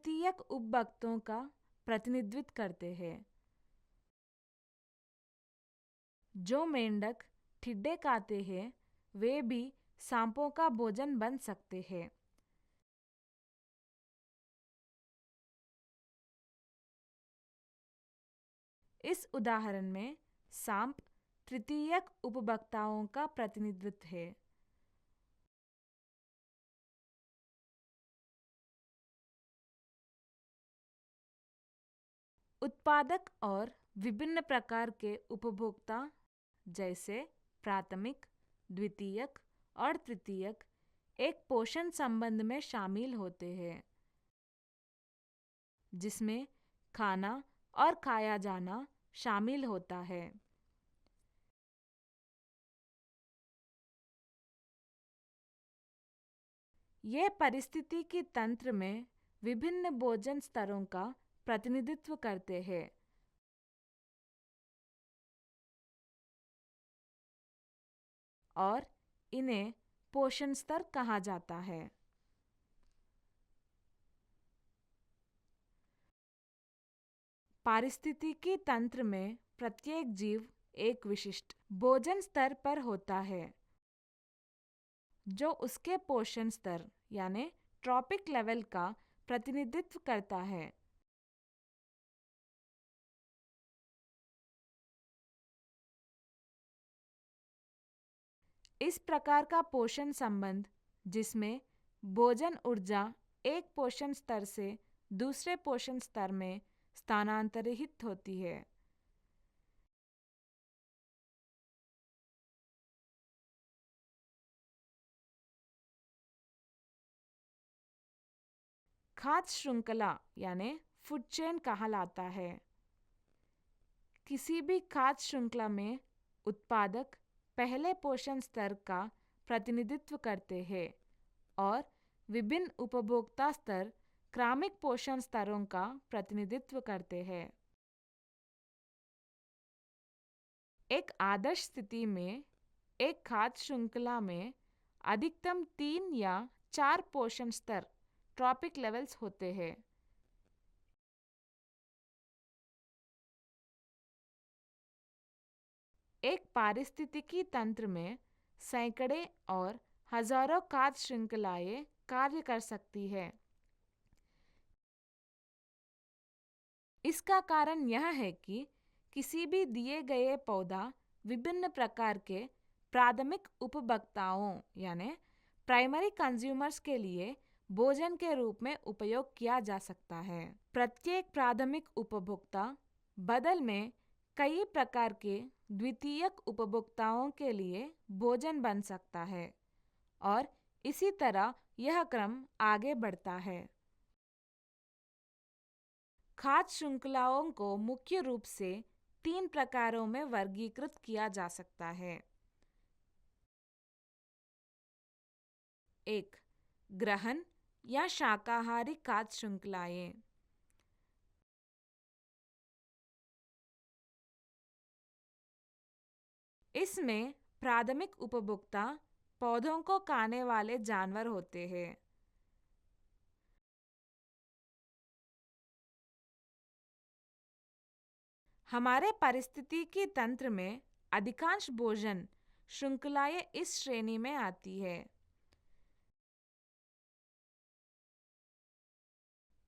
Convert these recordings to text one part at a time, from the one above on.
तृतीयक उपभोक्ताओं का प्रतिनिधित्व करते हैं। जो मेंढक टिड्डे खाते हैं वे भी सांपों का भोजन बन सकते हैं। इस उदाहरण में सांप तृतीयक उपभोक्ताओं का प्रतिनिधित्व है। उत्पादक और विभिन्न प्रकार के उपभोक्ता जैसे प्राथमिक, द्वितीयक और तृतीयक एक पोषण संबंध में शामिल होते हैं, जिसमें खाना और खाया जाना शामिल होता है। यह पारिस्थितिकी तंत्र में विभिन्न भोजन स्तरों का प्रतिनिधित्व करते हैं। और इन्हें पोषण स्तर कहा जाता है। पारिस्थितिकी तंत्र में प्रत्येक जीव एक विशिष्ट भोजन स्तर पर होता है, जो उसके पोषण स्तर यानी ट्रॉपिक लेवल का प्रतिनिधित्व करता है। इस प्रकार का पोषण संबंध, जिसमें भोजन ऊर्जा एक पोषण स्तर से दूसरे पोषण स्तर में स्थानांतरित होती है। खाद्य श्रृंखला यानी फूड चेन कहलाता है। किसी भी खाद्य श्रृंखला में उत्पादक पहले पोषण स्तर का प्रतिनिधित्व करते हैं और विभिन्न उपभोक्ता स्तर क्रमिक पोषण स्तरों का प्रतिनिधित्व करते हैं। एक आदर्श स्थिति में एक खाद्य श्रृंखला में अधिकतम 3 या 4 पोषण स्तर ट्रॉपिक लेवल्स होते हैं। एक पारिस्थितिकी तंत्र में सैकड़े और हजारों खाद्य श्रृंखलाएं कार्य कर सकती है। इसका कारण यह है कि किसी भी दिए गए पौधा विभिन्न प्रकार के प्राथमिक उपभोक्ताओं यानी प्राइमरी कंज्यूमर्स के लिए भोजन के रूप में उपयोग किया जा सकता है। प्रत्येक प्राथमिक उपभोक्ता बदल में कई प्रकार के द्वितीयक उपभोक्ताओं के लिए भोजन बन सकता है और इसी तरह यह क्रम आगे बढ़ता है। खाद्य श्रृंखलाओं को मुख्य रूप से 3 प्रकारों में वर्गीकृत किया जा सकता है। 1. ग्रहण या शाकाहारी खाद्य श्रृंखलाएं। इसमें प्राथमिक उपभोक्ता पौधों को खाने वाले जानवर होते हैं। हमारे पारिस्थितिकी तंत्र में अधिकांश भोजन श्रृंखलाएं इस श्रेणी में आती है।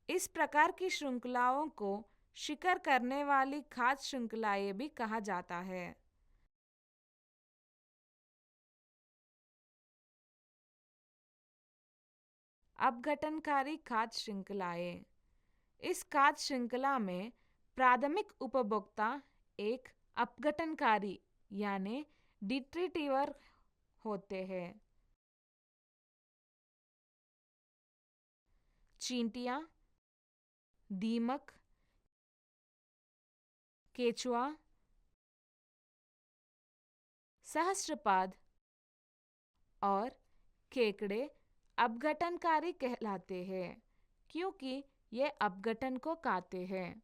इस प्रकार की श्रृंखलाओं को शिकार करने वाली खाद्य श्रृंखलाएं भी कहा जाता है। अपघटनकारी खाद्य श्रृंखलाएं। इस खाद्य श्रृंखला में प्राथमिक उपभोक्ता एक अपघटनकारी यानी डिट्रीटिवर होते हैं। चींटियां, दीमक, केचुआ, सहस्त्रपाद और केकड़े अपघटनकारी कहलाते हैं क्योंकि ये अपघटन को खाते हैं।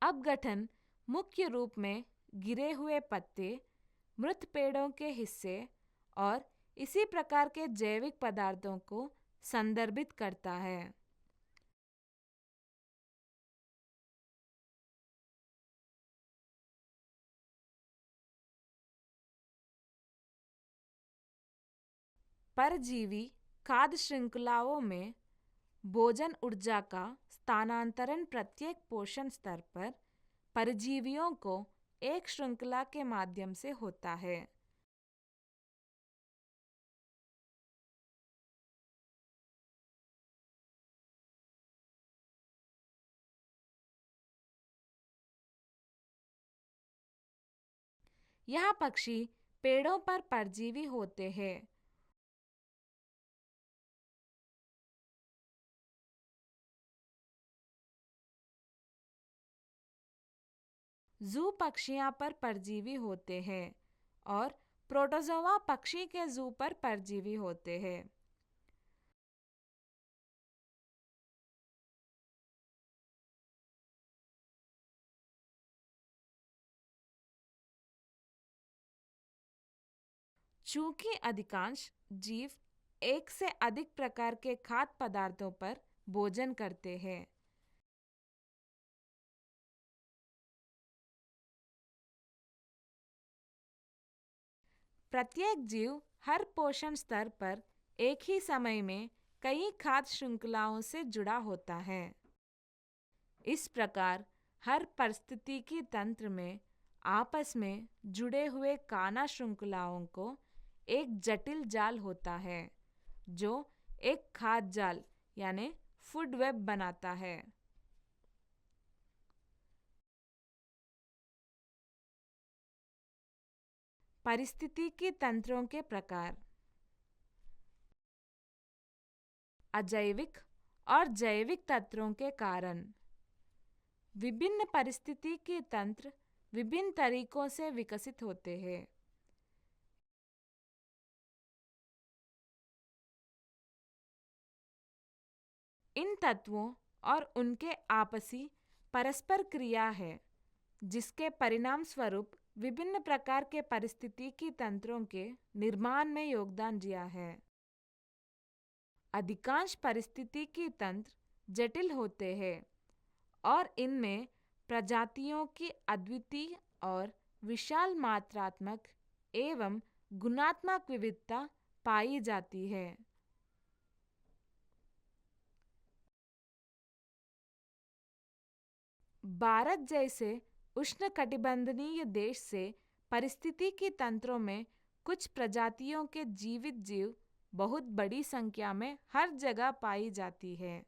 अपघटन मुख्य रूप में गिरे हुए पत्ते, मृत पेड़ों के हिस्से और इसी प्रकार के जैविक पदार्थों को संदर्भित करता है। परजीवी खाद्य श्रृंखलाओं में भोजन ऊर्जा का स्थानांतरण प्रत्येक पोषण स्तर पर परजीवियों को एक श्रृंखला के माध्यम से होता है। यह पक्षी पेड़ों पर परजीवी होते हैं। जू पक्षियां पर परजीवी होते हैं और प्रोटोजोआ पक्षी के जू पर परजीवी होते हैं। चूंकि अधिकांश जीव एक से अधिक प्रकार के खाद्य पदार्थों पर भोजन करते हैं, प्रत्येक जीव हर पोषण स्तर पर एक ही समय में कई खाद्य श्रृंखलाओं से जुड़ा होता है। इस प्रकार हर पारिस्थितिकी तंत्र में आपस में जुड़े हुए खाना श्रृंखलाओं को एक जटिल जाल होता है, जो एक खाद्य जाल यानी फूड वेब बनाता है। पारिस्थितिकी तंत्रों के प्रकार। अजैविक और जैविक तंत्रों के कारण विभिन्न पारिस्थितिकी तंत्र विभिन्न तरीकों से विकसित होते हैं। इन तत्वों और उनके आपसी परस्पर क्रिया है, जिसके परिणाम स्वरूप विभिन्न प्रकार के पारिस्थितिकी तंत्रों के निर्माण में योगदान दिया है। अधिकांश पारिस्थितिकी तंत्र जटिल होते हैं और इनमें प्रजातियों की अद्वितीय और विशाल मात्रात्मक एवं गुणात्मक विविधता पाई जाती है। भारत जैसे उष्णकटिबंधीय देश से पारिस्थितिकी तंत्रों में कुछ प्रजातियों के जीवित जीव बहुत बड़ी संख्या में हर जगह पाई जाती है।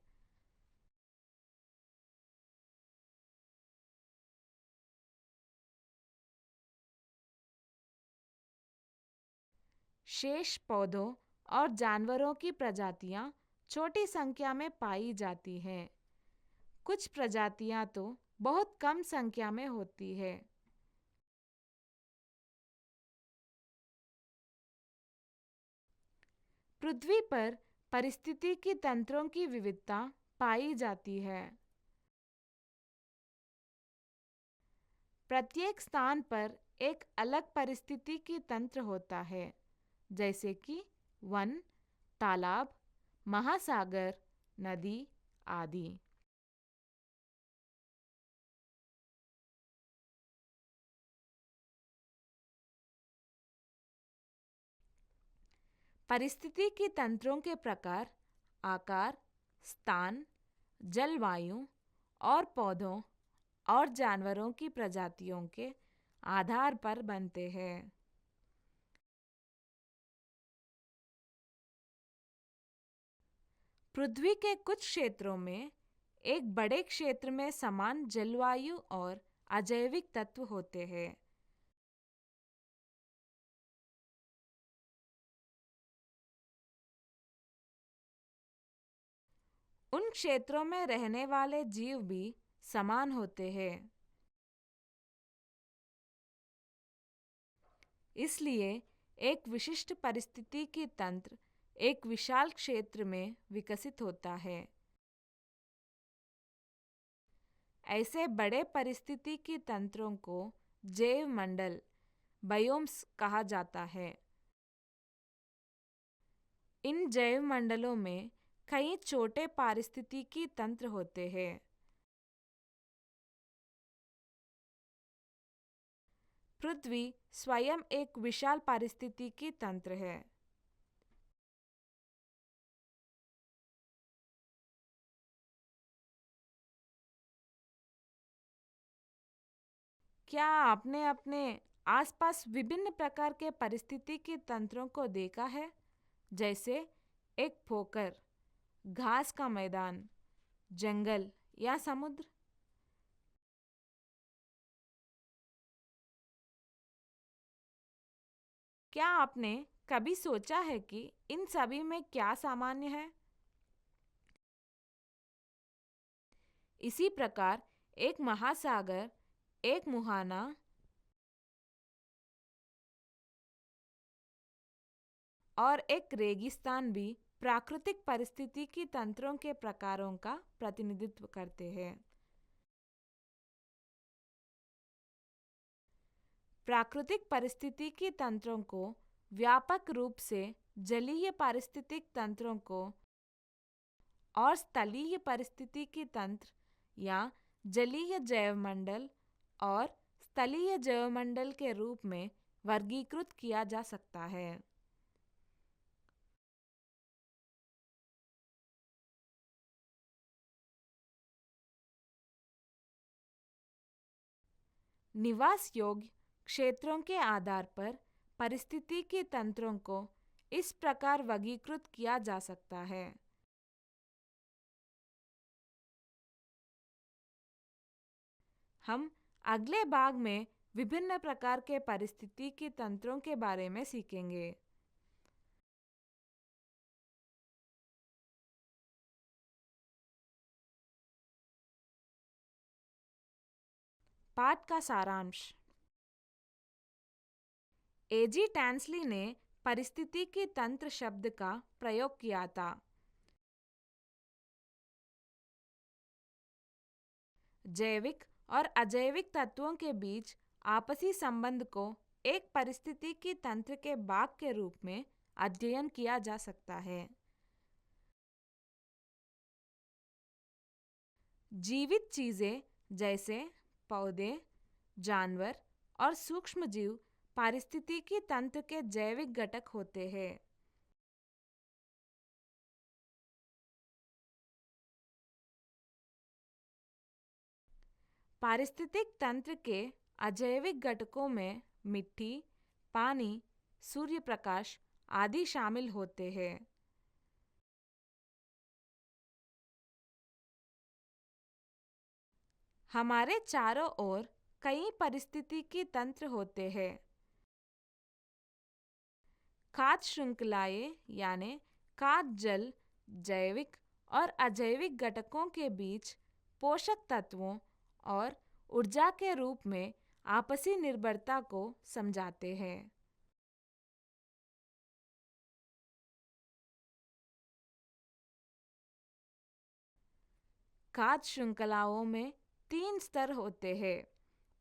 शेष पौधों और जानवरों की प्रजातियां छोटी संख्या में पाई जाती हैं। कुछ प्रजातियां तो बहुत कम संख्या में होती है। पृथ्वी पर पारिस्थितिकी तंत्रों की विविधता पाई जाती है। प्रत्येक स्थान पर एक अलग पारिस्थितिकी तंत्र होता है, जैसे कि वन, तालाब, महासागर, नदी आदि। पारिस्थितिकी तंत्रों के प्रकार आकार, स्थान, जलवायु और पौधों और जानवरों की प्रजातियों के आधार पर बनते हैं। पृथ्वी के कुछ क्षेत्रों में एक बड़े क्षेत्र में समान जलवायु और अजैविक तत्व होते हैं। उन क्षेत्रों में रहने वाले जीव भी समान होते हैं। इसलिए एक विशिष्ट पारिस्थितिकी तंत्र एक विशाल क्षेत्र में विकसित होता है। ऐसे बड़े पारिस्थितिकी तंत्रों को जैव मंडल बायोम्स कहा जाता है। इन जैव मंडलों में कई छोटे पारिस्थितिकी तंत्र होते हैं। पृथ्वी स्वयं एक विशाल पारिस्थितिकी तंत्र है। क्या आपने अपने आसपास विभिन्न प्रकार के पारिस्थितिकी तंत्रों को देखा है? जैसे एक पोखर, घास का मैदान, जंगल या समुद्र? क्या आपने कभी सोचा है कि इन सभी में क्या सामान्य है? इसी प्रकार एक महासागर, एक मुहाना और एक रेगिस्तान भी प्राकृतिक पारिस्थितिकी तंत्रों के प्रकारों का प्रतिनिधित्व करते हैं। प्राकृतिक पारिस्थितिकी तंत्रों को व्यापक रूप से जलीय पारिस्थितिक तंत्रों को और स्थलीय पारिस्थितिकी तंत्र या जलीय जैवमंडल और स्थलीय जैवमंडल के रूप में वर्गीकृत किया जा सकता है। निवास योग्य क्षेत्रों के आधार पर पारिस्थितिकी तंत्रों को इस प्रकार वर्गीकृत किया जा सकता है। हम अगले भाग में विभिन्न प्रकार के पारिस्थितिकी तंत्रों के बारे में सीखेंगे। पाठ का सारांश। एजी टैंसली ने पारिस्थितिकी तंत्र शब्द का प्रयोग किया था। जैविक और अजैविक तत्वों के बीच आपसी संबंध को एक पारिस्थितिकी तंत्र के भाग के रूप में अध्ययन किया जा सकता है। जीवित चीजें जैसे पौधे, जानवर और सूक्ष्मजीव पारिस्थितिकी तंत्र के जैविक घटक होते हैं। पारिस्थितिक तंत्र के अजैविक घटकों में मिट्टी, पानी, सूर्य प्रकाश आदि शामिल होते हैं। हमारे चारों ओर कई पारिस्थितिकी तंत्र होते हैं। खाद्य श्रृंखलाएं यानी खाद्य जल जैविक और अजैविक घटकों के बीच पोषक तत्वों और ऊर्जा के रूप में आपसी निर्भरता को समझाते हैं। खाद्य श्रृंखलाओं में तीन स्तर होते हैं: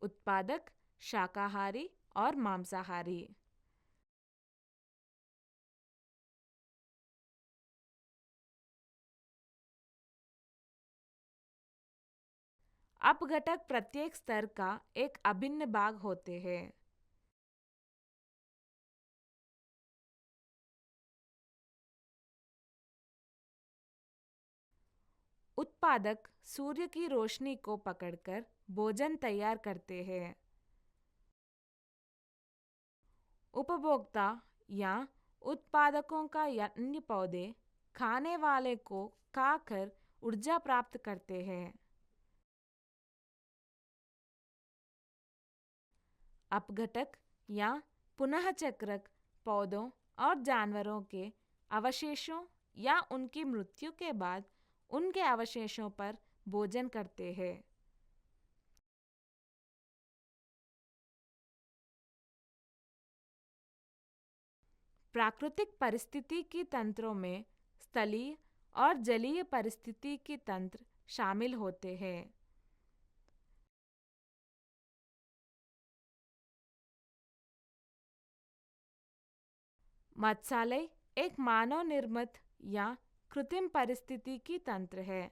उत्पादक, शाकाहारी और मांसाहारी। अपघटक प्रत्येक स्तर का एक अभिन्न भाग होते हैं। उत्पादक सूर्य की रोशनी को पकड़कर भोजन तैयार करते हैं। उपभोक्ता या उत्पादकों का अन्य पौधे खाने वाले को खाकर ऊर्जा प्राप्त करते हैं। अपघटक या पुनःचक्रक पौधों और जानवरों के अवशेषों या उनकी मृत्यु के बाद उनके अवशेषों पर भोजन करते हैं। प्राकृतिक पारिस्थितिकी तंत्रों में स्थलीय और जलीय पारिस्थितिकी तंत्र शामिल होते हैं। मत्स्यालय एक मानव निर्मित या कृत्रिम पारिस्थितिकी तंत्र है।